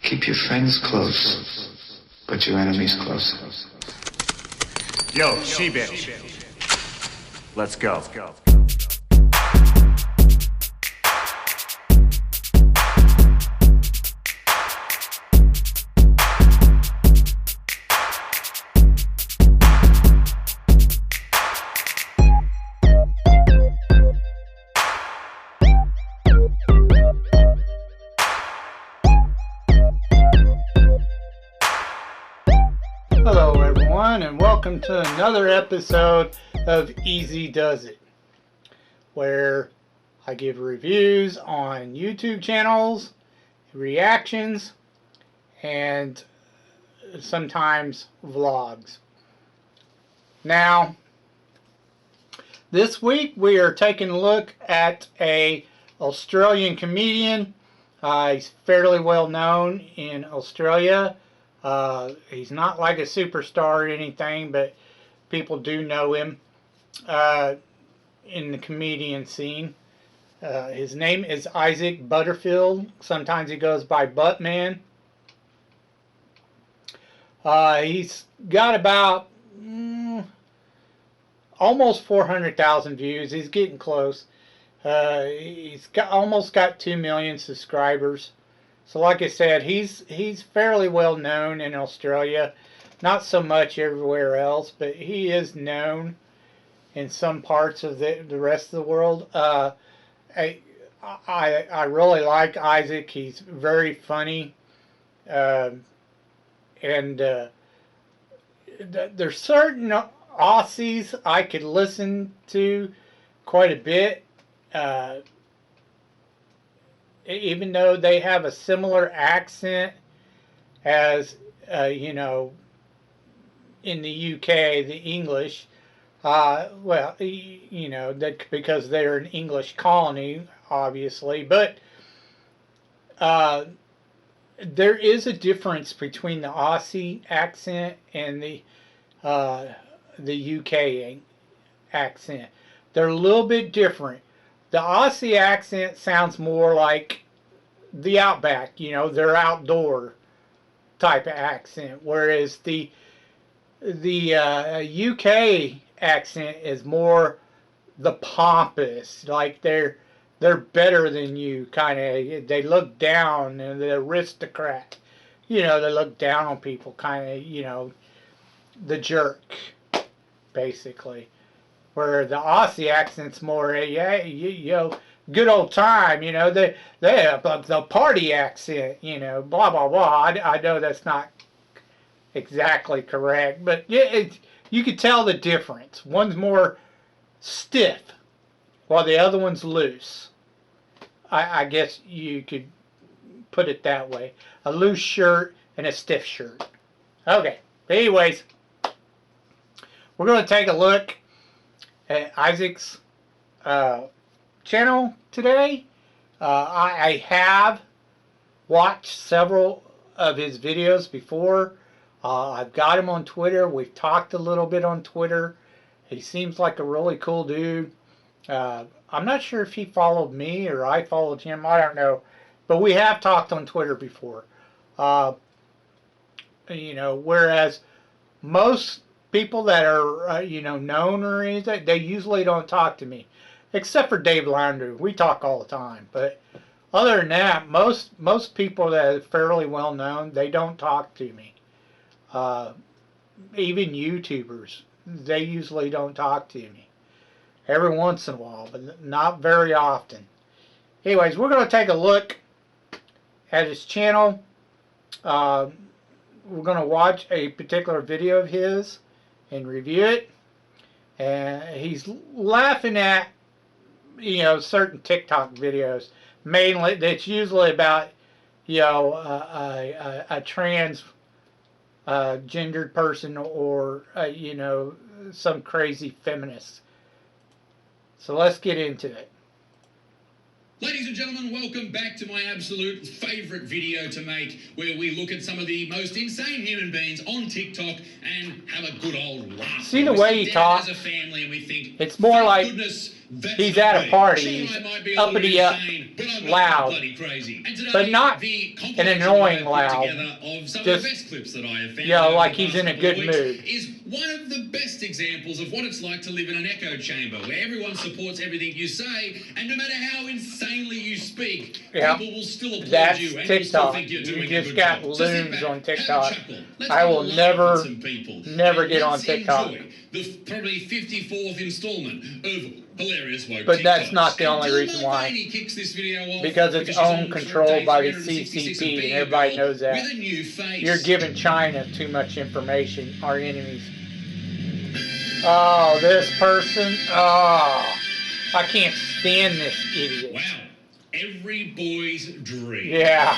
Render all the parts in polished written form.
Keep your friends close, but your enemies closer. Yo, she-bitch. Let's go. Hello everyone, and welcome to another episode of Easy Does It, where I give reviews on YouTube channels, reactions, and sometimes vlogs. Now, this week we are taking a look at a Australian comedian. He's fairly well known in Australia. He's not like a superstar or anything, but people do know him in the comedian scene. His name is Isaac Butterfield. Sometimes he goes by Buttman. He's got about almost 400,000 views. He's getting close. He's almost got 2 million subscribers. So like I said, he's fairly well known in Australia. Not so much everywhere else, but he is known in some parts of the rest of the world. I really like Isaac. He's very funny. And there's certain Aussies I could listen to quite a bit. Even though they have a similar accent as, you know, in the UK, the English, well, you know, that because they're an English colony, obviously, but there is a difference between the Aussie accent and the UK accent. They're a little bit different. The Aussie accent sounds more like the outback, you know, their outdoor type of accent, whereas the UK accent is more the pompous, like they're better than you, kind of. They look down, and the aristocrat, you know, they look down on people, kind of, you know, the jerk, basically. Where the Aussie accent's more, yeah, you know, good old time, you know, they have the party accent, you know, blah, blah, blah. I know that's not exactly correct, but yeah, you could tell the difference. One's more stiff, while the other one's loose. I guess you could put it that way. A loose shirt and a stiff shirt. Okay, anyways, we're going to take a look at Isaac's channel today. I have watched several of his videos before. I've got him on Twitter. We've talked a little bit on Twitter. He seems like a really cool dude. I'm not sure if he followed me or I followed him. I don't know. But we have talked on Twitter before. You know, whereas most people that are, you know, known or anything, they usually don't talk to me. Except for Dave Landry. We talk all the time. But other than that, most people that are fairly well known, they don't talk to me. Even YouTubers, they usually don't talk to me. Every once in a while, but not very often. Anyways, we're going to take a look at his channel. We're going to watch a particular video of his and review it. And he's laughing at, you know, certain TikTok videos. Mainly, that's usually about, you know, a trans gendered person or, you know, some crazy feminist. So let's get into it. Ladies and gentlemen, welcome back to my absolute favourite video to make, where we look at some of the most insane human beings on TikTok and have a good old laugh. See the way he talks? As a family, and we think, it's more like goodness That's He's not at a me. party, Sure, he's I might be a little uppity bit up, insane, but I'm not loud. bloody crazy. And today, But not the an compilation annoying I put loud. together of some of Just, the best clips that I have found you know, over like the he's past in a couple of good weeks mood. is one of the best examples of what it's like to live in an echo chamber where everyone supports everything you say, and no matter how insanely you speak, Yep. people will still applaud That's you and will still TikTok. think you're You doing a just good got job. So sit loons back, on have a TikTok. chuckle. Let's I have a will laugh never, with some people. never And get on let's TikTok. enjoy the probably 54th installment of Hilarious Woke But that's TikToks. not the And only Dylan reason why. Mulvaney kicks this video off Because it's she's owned on control day by the 366 of CCP, being and a everybody girl knows that. with a new face. You're giving China too much information, our enemies. Oh, this person. Oh, I can't stand this idiot. Wow. Every boy's dream. Yeah.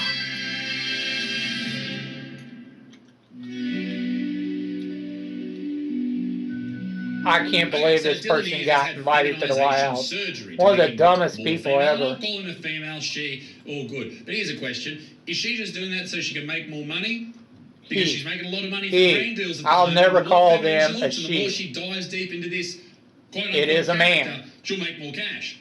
I can't believe this person got invited to the White House. One of the dumbest people I'm ever. not calling her female, she, all good. But here's a question. Is she just doing that so she can make more money? Because she's making a lot of money from brand deals at the I'll moment. never The more call feminine them she a looks, and the more she. she dives deep into this quote-unquote It is a man. character, she'll make more cash.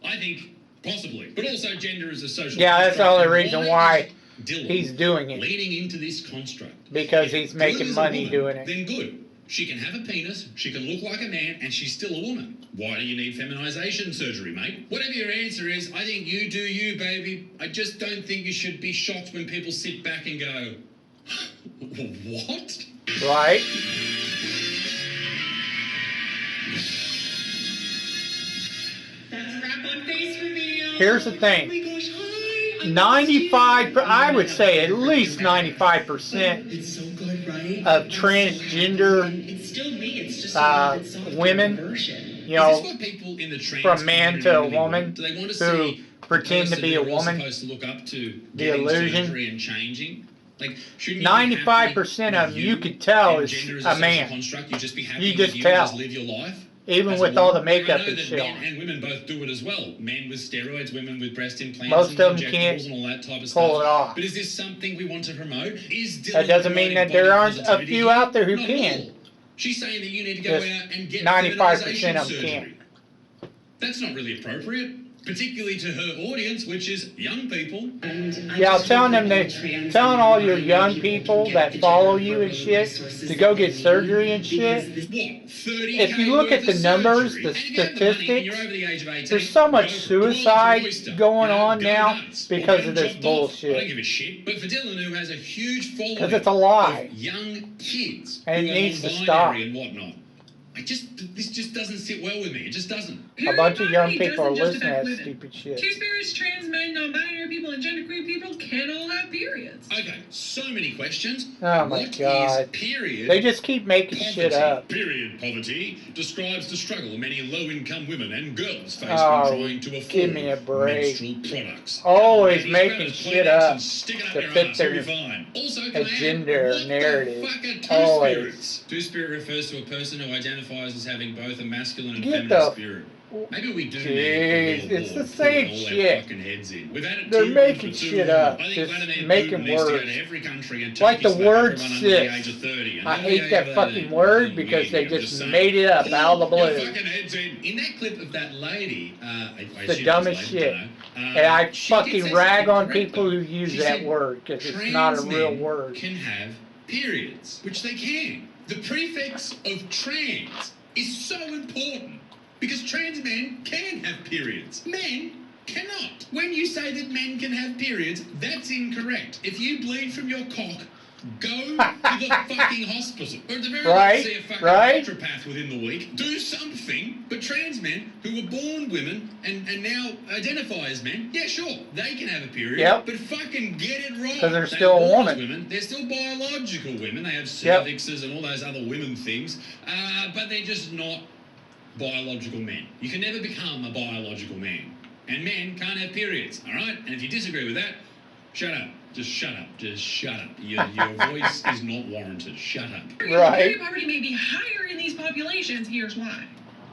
I think possibly. But also gender is a social Yeah, that's the construct. only And reason why is Dylan he's doing it. leaning into this construct? Because If he's Dylan making is a money woman, doing it. Then good. She can have a penis, she can look like a man, and she's still a woman. Why do you need feminization surgery, mate? Whatever your answer is, I think you do you, baby. I just don't think you should be shocked when people sit back and go, what? Right? That's a wrap on face reveal. Here's the thing. Oh my gosh, hi. 95, I would say at least 95% It's so good, right? of transgender It's still me. It's just uh, a bit softer women, version. you Is know, this what people in the trans from man community to a really woman want? Do they want to who see pretend the to be a person who we're all woman? supposed to look up to The getting illusion. surgery and changing? Like, shouldn't you be 95% happy of with them you could tell and is gender a social man. construct? You just be happy You with just you tell. and just live your life. Even As a with all the woman. Like, makeup I know and that shit men on. and women both do it as well. Men with steroids, women with breast implants, Most and of them injectables can't and all that type of pull stuff. it off. But is this something we want to promote? Is Dylan That doesn't mean that promoting there body aren't a positivity few here? out there who Not at can. all. She's saying that you need to go Just out and get 95% feminization of them surgery. can't. That's not really appropriate, particularly to her audience, which is young people. And Yeah, I'm telling them that, telling all your young people that follow you and shit to go get surgery and shit. What, 30K If you look worth at the of numbers, surgery? the And if you have the money and statistics, you're over the age of 18, there's so much go- suicide go oyster. going You know, on go now nuts. because Or of get this dropped off. I bullshit. don't give a shit. But for Dylan, who has a huge following 'Cause it's a lie. of young kids And who it are needs to non-binary stop. and whatnot, this just doesn't sit well with me. It just doesn't. A bunch of young Body people are doesn't just listening to affect that women. stupid shit. Two-spirits, trans men, non-binary people, and genderqueer people can all have periods. Okay, so many questions. Oh my What is God. period? They just keep making shit up. Period poverty describes the struggle many low-income women and girls face Oh, when trying to afford give me a break. menstrual products. Always Ladies, making grab a shit Kleenex up and stick it up to your fit ass, their you'll be fine. Also, can I add, agenda or what narrative. the fuck are Always. two-spirits? Two-spirit refers to a person who identifies as having both a masculine and Get feminine the- spirit. Maybe we do Jeez, need it's the to same all shit. Our fucking heads in. We've had it They're too making good for too shit long. up, I think just Vladimir making Putin needs to go words. to every country and Like the turkey slap word everyone under the sis. age of 30. And I nobody hate that over fucking the word because they media, just saying, made it up out of the "Pull your blue. fucking heads in that clip of that lady, I The assume it's dumbest lady, shit. don't know, And I she did fucking say rag something on correct, people though. who use She that said, word because it's not a "Trans real men word. Can have periods, which they can. The prefix of trans is so important because trans men can have periods. Men cannot. When you say that men can have periods, that's incorrect. If you bleed from your cock, go to the fucking hospital. Or at the very Right, least, see a fucking right. naturopath within the week. Do something. But trans men who were born women and now identify as men, yeah, sure, they can have a period. Yep. But fucking get it right. 'Cause they're They still were a born as woman. Women. They're still biological women. They have Yep. cervixes and all those other women things. But they're just not biological men. You can never become a biological man. And men can't have periods, all right? And if you disagree with that, shut up. Just shut up. Just shut up. Your voice is not warranted. Shut up. Right. Poverty may be higher in these populations. Here's why.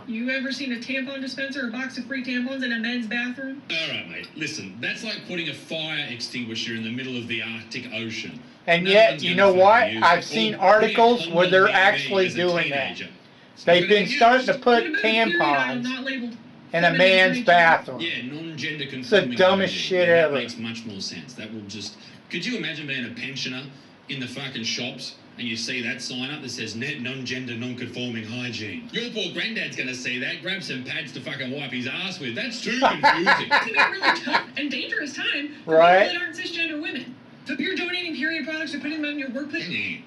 You ever seen a tampon dispenser or a box of free tampons in a men's bathroom? All right, mate. Listen, that's like putting a fire extinguisher in the middle of the Arctic Ocean. And No yet, one's you gonna know what? fucking use I've it. seen Or putting a articles where they're condom in me actually as a doing that. teenager. It's not They've gonna been get starting to used. put What about a period aisle tampons not labeled in a man's bathroom. Yeah, non-gender conforming. It's the dumbest hygiene. shit Yeah, that ever. makes much more sense. That will just... Could you imagine being a pensioner in the fucking shops and you see that sign up that says net non-gender non-conforming hygiene? Your poor granddad's going to see that, grab some pads to fucking wipe his ass with. That's too confusing. It's a really tough and dangerous time for Right. people that aren't cisgender women. So if you're donating period products or putting them in your workplace,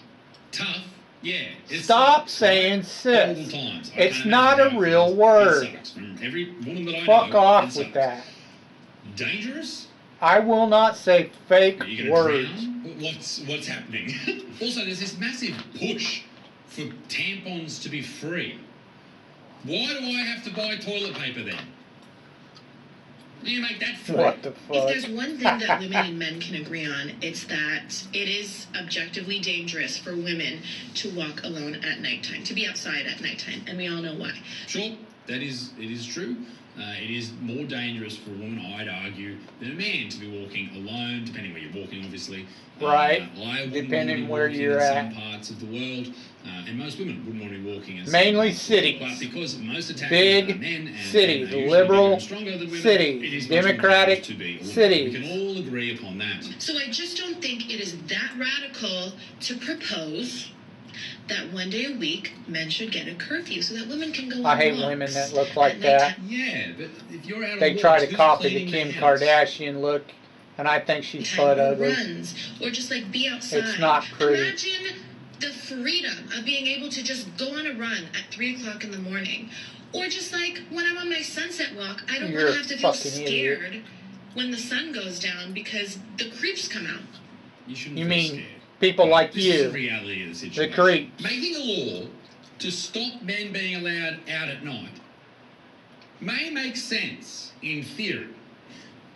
Tough? Yeah. It's Stop saying horrible sis. times. I It's can't not a imagine how it real feels. word. It sucks. From every woman that I Fuck know, off it with sucks. that. Dangerous? I will not say fake Are you gonna words. drown? What's happening? Also, there's this massive push for tampons to be free. Why do I have to buy toilet paper then? Do you make that free? What the If fuck? there's one thing that women and men can agree on, it's that it is objectively dangerous for women to walk alone at nighttime, to be outside at nighttime, and we all know why. Sure, it is true. It is more dangerous for a woman, I'd argue, than a man to be walking alone, depending where you're walking, obviously. Right. I wouldn't Depending want to be where walking you're in at. some parts of the world, and most women wouldn't want to be walking in some Mainly parts of the world. cities. But because most attackers Big are men and cities, they're usually liberal bigger and stronger than women, cities, it is much more democratic dangerous to be a woman. cities. We can all agree upon that. So I just don't think it is that radical to propose that one day a week men should get a curfew so that women can go on I hate walks women that look like at that. nighttime. Yeah, but if you're out They on try walks, to who's copy the cleaning Kim house? Kardashian look, and I think she's Time butt or ugly. runs, or just like be outside. It's not pretty. Imagine the freedom of being able to just go on a run at 3 o'clock in the morning, or just like when I'm on my sunset walk, I don't You're want a to have to feel fucking idiot. scared when the sun goes down because the creeps come out. You shouldn't You feel mean scared. people like This is the you, reality of the the situation. creeps. Making a law to stop men being allowed out at night may make sense in theory.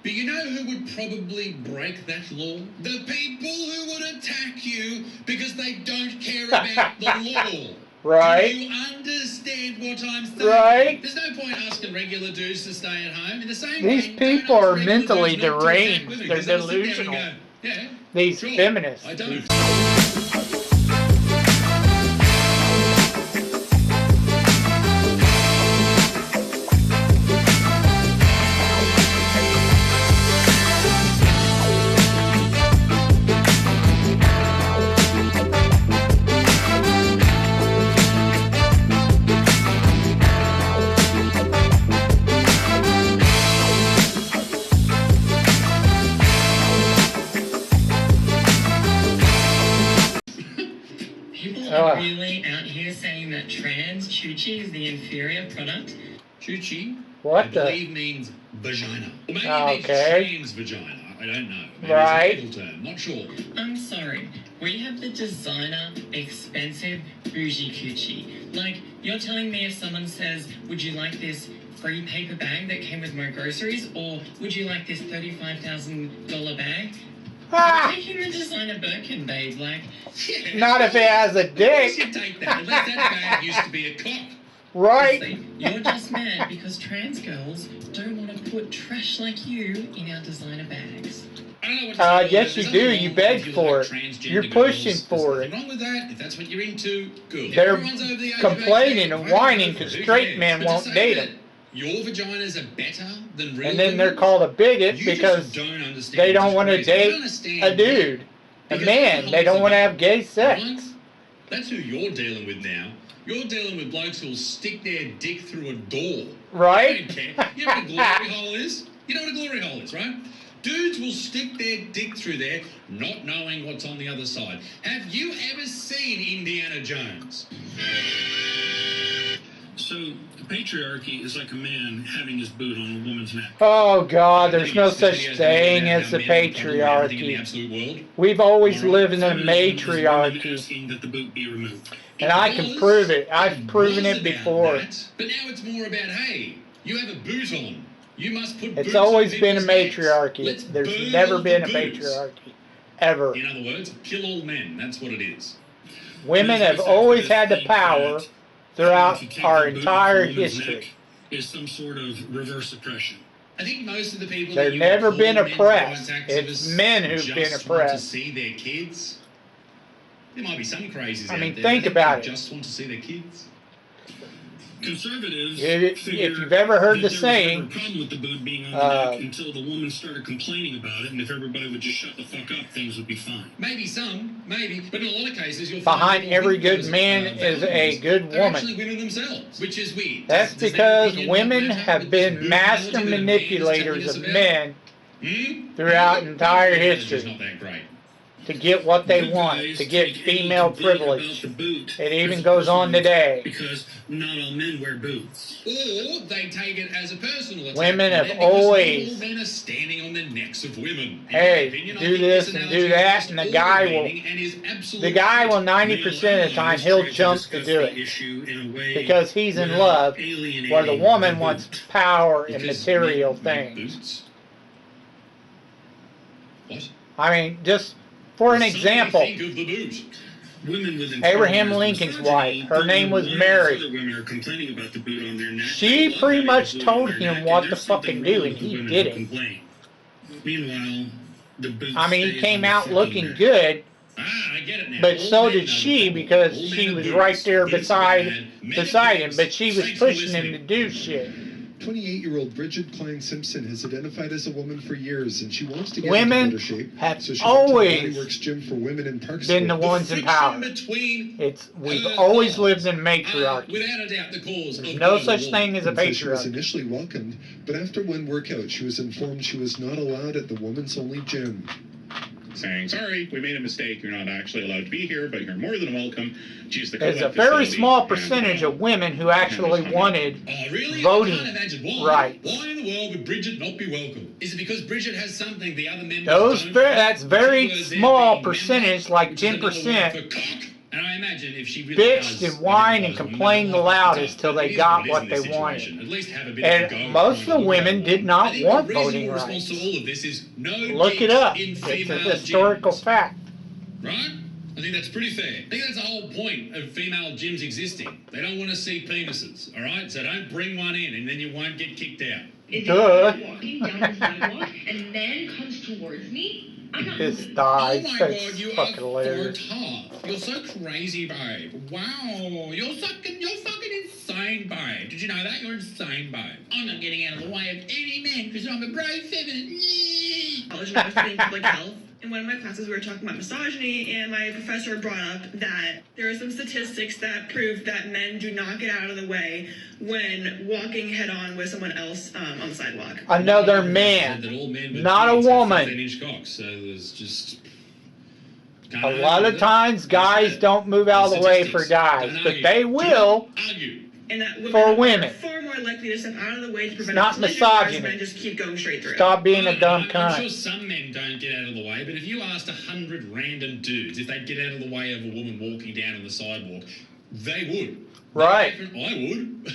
But you know who would probably break that law? The people who would attack you because they don't care about the law. Right? Do you understand what I'm saying? Right. There's no point asking regular dudes to stay at home. In the same These way, people don't are ask regular mentally dudes not to deranged. attack women, They're 'cause they'll sit there and delusional. go, yeah, These sure, feminists. I don't. These- People Ugh. are really out here saying that trans Chuchi is the inferior product. Chuchi, What I the- believe means vagina. Maybe it means Okay. trans vagina. I don't know. Maybe Right. it's a legal term. Not sure. I'm sorry, we have the designer, expensive, bougie coochie. Like, you're telling me if someone says, would you like this free paper bag that came with my groceries, or would you like this $35,000 bag? Ah! Taking the designer Birkin, babe, like, Yeah. Not if it has a Of course you dick. take that. Unless that bag used to be a cock. Right? honestly, you're just mad because trans girls don't want to put trash like you in our designer bags. I don't know what to tell Yes, There's you do. nothing You wrong beg if you for like it. transgender You're girls. pushing There's for nothing it. wrong with that. If that's what you're into, good. They're Everyone's over the age of 18, complaining and fine, whining go for it. 'cause Who straight cares? men But to won't say date that 'em. Your vaginas are better than real And then they're women's, called a bigot you because just don't understand they don't what's want to crazy. I don't date understand a dude. A because man. everyone They don't holds want to a have gay right? sex. That's who you're dealing with now. You're dealing with blokes who'll stick their dick through a door. I Right? don't care. You know what a glory hole is? You know what a glory hole is, right? Dudes will stick their dick through there, not knowing what's on the other side. Have you ever seen Indiana Jones? So, patriarchy is like a man having his boot on a woman's neck. Oh God, there's Think no it's just such because thing men as the have men have everything in the patriarchy. absolute world. We've always lived in a Feminism is women matriarchy. asking that the boot be removed. And I can prove it. I've proven was it about before. that, but now it's more about, hey, you have a boot on. You must put It's boots on always been a people's necks. matriarchy. Let's There's burn never all the been a boots. patriarchy. Ever. In other words, kill all men. That's what it is. Women have always had the power throughout our entire history. Is some sort of reverse oppression. I think most of the people They've that you never call been men's oppressed. rights It's activists men who've just been want oppressed. to see their kids. There might be some crazies I out mean, there. think that about it. Just want to see their kids. Conservatives If figure you've ever heard the that there was saying, never a problem with the boot being on the neck until the woman started complaining about it, and if everybody would just shut the fuck up, things would be fine. Maybe some, maybe, but in a lot of cases, you'll behind find every good man is a good They're actually woman. women themselves, which is weird. That's Does because their opinion women not match up have with this been boot master analogy that a man is manipulators telling of us about? men throughout entire Maybe the analogy's history not that great. to get what they Good want, guys to get take any female complaint privilege. about the boot It even as goes on personal today. because not all men wear boots. Or they take it as a personal attack. Women on have them because always- not all men are standing on the necks of women. In Hey, my opinion, I do think this and analogy do that, has and the all guy meaning will- and is The absolute guy will truth. 90% of the time, he'll jump to do it. Because he's in love, where the woman wants power and Because material men things. boots? What? I mean, just for an Somebody example, think of the boot. Women with Abraham internalized Lincoln's misogyny wife, her don't name know was why Mary. other women are complaining about the boot on their neck. She They love pretty having much the boot told on their him neck, what and to there's something fucking wrong do, with and the he women did who it. complain. Meanwhile, the boot I mean, he stays came on the out fucking looking neck. good, I get it now. but All so men did know she, the problem. because All she men are was boots. right there Boots are beside bad. Men are him, pigs. but she was Thanks for pushing him to listening. do shit. 28-year-old Bridget Klein Simpson has identified as a woman for years, and she wants to get Women into better shape. have so she always went to the Body Works gym for women in Park been the Square. ones in friction power. between We've her always laws lived in are, matriarchy. without a doubt, the cause There's of no global such warming. thing as a And says she was patriarchy. initially welcomed, but after one workout, she was informed she was not allowed at the women's-only gym. Saying, sorry, we made a mistake. You're not actually allowed to be here, but you're more than welcome. Choose the There's a co-ed very facility, small and, percentage of women who actually wanted Oh, really? voting I can't imagine why. rights. Why in the world would Bridget not be welcome? Is it because Bridget has something the other members don't? That's very Two words there small being percentage, member, like which is another word 10%. for cock. And I imagine if she really Bitched does and whined and identify as a complained the woman, well, loudest till they it is got it is what in this they wanted. situation. At least have a bit of a go And at most of trying the to women do did I not think want the voting reasonable response rights. to all of this is no Look it dicks up. in It's a female historical gyms. fact. Right? I think that's pretty fair. I think that's the whole point of female gyms existing. They don't want to see penises, all right? So don't bring one in and then you won't get kicked out. Duh. Walking down the sidewalk and man comes towards me. I'm not His moving. thighs. Oh my That's God, you fucking are hilarious. tough. You're so crazy, babe. Wow, you're fucking insane, babe. Did you know that? You're insane, babe. I'm not getting out of the way of any man because I'm a brave feminine. College when I was studying public health. In one of my classes, we were talking about misogyny, and my professor brought up that there are some statistics that prove that men do not get out of the way when walking head-on with someone else on the sidewalk. Another Said man, that all men with not a tits have woman. 15-inch cocks, so there's just... Can't A argue lot with of it. times, guys That's it. don't move out of the way for Statistics. guys, Don't but argue. they will. Don't argue. And that women For are women. far more likely to step out of the way to prevent not a collision, whereas misogyny. men just keep going straight through. Stop being a dumb I'm sure cunt. some men don't get out of the way, but if you asked 100 random dudes if they'd get out of the way of a woman walking down on the sidewalk, they would. Right. I would.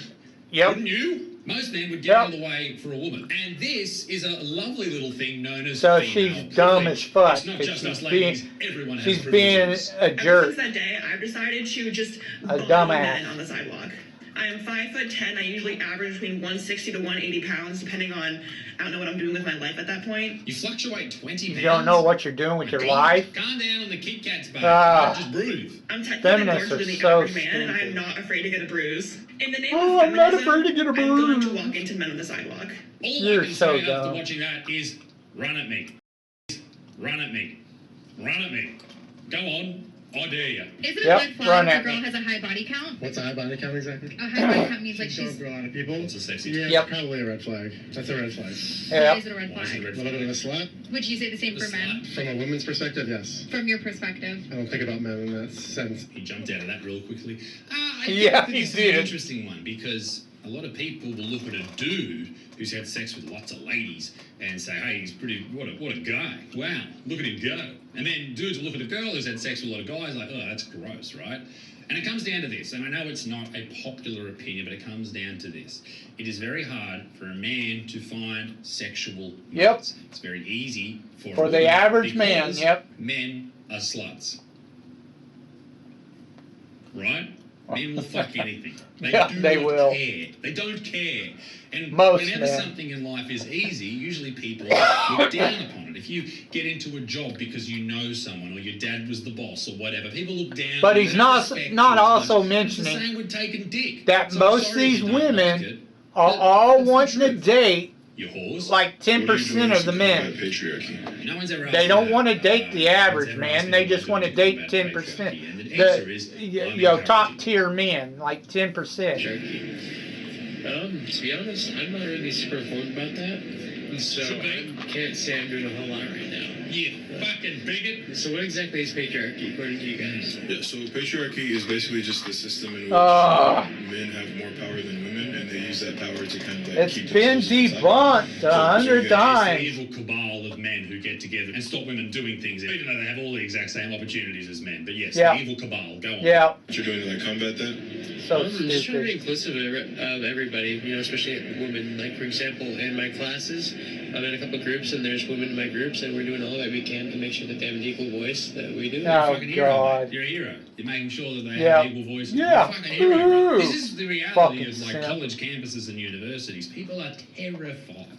Yep. Wouldn't you? Most men would get Yep. out of the way for a woman. And this is a lovely little thing known as So female she's dumb privilege. as fuck, It's not 'cause just she's us ladies. Everyone has She's being privileges. a Ever jerk. since that day, I've decided to just A bother dumbass. men on the sidewalk. I am 5'10". I usually average between 160 to 180 pounds, depending on, I don't know what I'm doing with my life at that point. You fluctuate 20 pounds. You don't know what you're doing with your God, life. Calm down on the Kit Kats, babe. Ah. Just breathe. I'm technically Feminists larger are than the so average man, and I am stupid. not afraid to get a bruise. In the name Oh, of I'm not feminism, afraid to get a I'm going to bruise. walk into men on the sidewalk. All You're I can so say dumb. after watching that is run at me. Run at me. Run at me. Go on. I dare you. Is it a Yep, red flag run if a at girl me. has a high body count? What's a high body count exactly? A high body count means like She's she's. for a lot of people. It's a sexy. Yeah, Yep. probably a red flag. That's a red flag. Why Yep. is it a red Why is it a flag? red A little bit of a slut. Would you say the same A for men? slut. From a woman's perspective, yes. From your perspective? I don't think about men in that sense. He jumped out of that real quickly. I Yeah, think he this is did. an interesting one because a lot of people will look at a dude who's had sex with lots of ladies and say, hey, he's pretty, what a guy. Wow, look at him go. And then dudes will look at a girl who's had sex with a lot of guys like, oh, that's gross, right? And it comes down to this, and I know it's not a popular opinion, but it comes down to this. It is very hard for a man to find sexual Yep. mates. It's very easy for a For the woman average man, because yep. men are sluts. Right? Men will fuck anything. They Yeah, do they not will. care. They don't care. And Most whenever men. something in life is easy, usually people look down upon it. If you get into a job because you know someone or your dad was the boss or whatever, people look down. But on you. he's They don't not respect not you as also much. It's the mentioning same with taking dick. that So I'm most of sorry if these you don't like women it, are but all it's the wanting to truth. date You whores. like 10% of the men. Patriarchy. No one's ever asked They me don't that. want to date the No one's average ever man. asked me They what I'm just want to doing date combat 10%. patriarchy. And the answer is, I'm Top encouraging tier men, like 10%. To be honest, I'm not really super informed about that. So I can't say I'm doing a whole lot right now. You fucking bigot. So what exactly is patriarchy according to you guys? Yeah, so patriarchy is basically just the system in which men have more power than women, and they use that power to kind of like It's keep been debunked 100 It's times. the evil cabal of men who get together and stop women doing things, even though they have all the exact same opportunities as men. But yes, Yeah. the evil cabal. Go on. Yeah. What you're doing to like combat that? So I'm just trying to be stupid. inclusive of everybody, you know, especially women. Like, for example, in my classes, I'm in a couple groups, and there's women in my groups, and we're doing all that we can to make sure that they have an equal voice that we do. You're a Oh, fucking hero, God. mate. You're a hero. You're making sure that they Yeah. have equal voices. Yeah. You're a fucking hero, bro. Woo-hoo. This is the reality Fucking of like simp. college campuses and universities. People are terrified.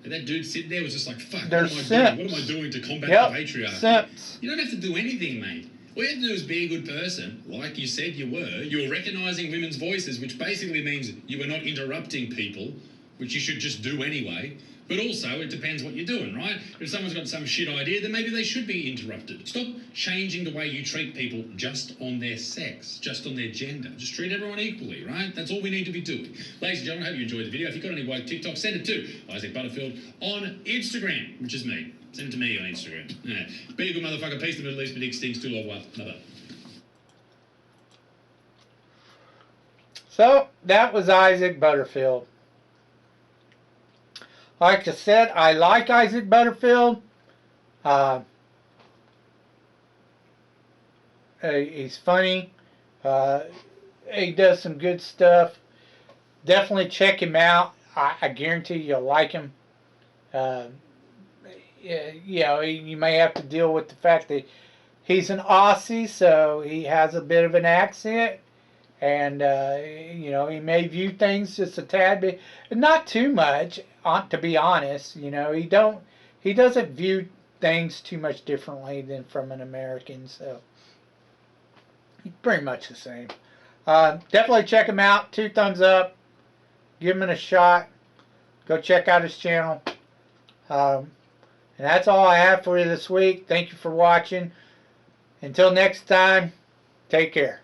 And that dude sitting there was just like, fuck, They're what am I doing? What am I simps. doing to combat Yep. the patriarchy? Simps. You don't have to do anything, mate. All you have to do is be a good person, like you said you were. You were recognising women's voices, which basically means you were not interrupting people, which you should just do anyway. But also, it depends what you're doing, right? If someone's got some shit idea, then maybe they should be interrupted. Stop changing the way you treat people just on their sex, just on their gender. Just treat everyone equally, right? That's all we need to be doing. Ladies and gentlemen, I hope you enjoyed the video. If you've got any woke TikTok, send it to Isaac Butterfield on Instagram, which is me. Send it to me on Instagram. Yeah. Be a good motherfucker. Peace to the Middle East, but extinct. Still love well. Bye-bye. So that was Isaac Butterfield. Like I said, I like Isaac Butterfield. He's funny. He does some good stuff. Definitely check him out. I guarantee you'll like him. You know, you may have to deal with the fact that he's an Aussie, so he has a bit of an accent. And, you know, he may view things just a tad bit, not too much, to be honest. You know, he doesn't view things too much differently than from an American, so he's pretty much the same. Definitely check him out. 2 thumbs up. Give him a shot. Go check out his channel. And that's all I have for you this week. Thank you for watching. Until next time, take care.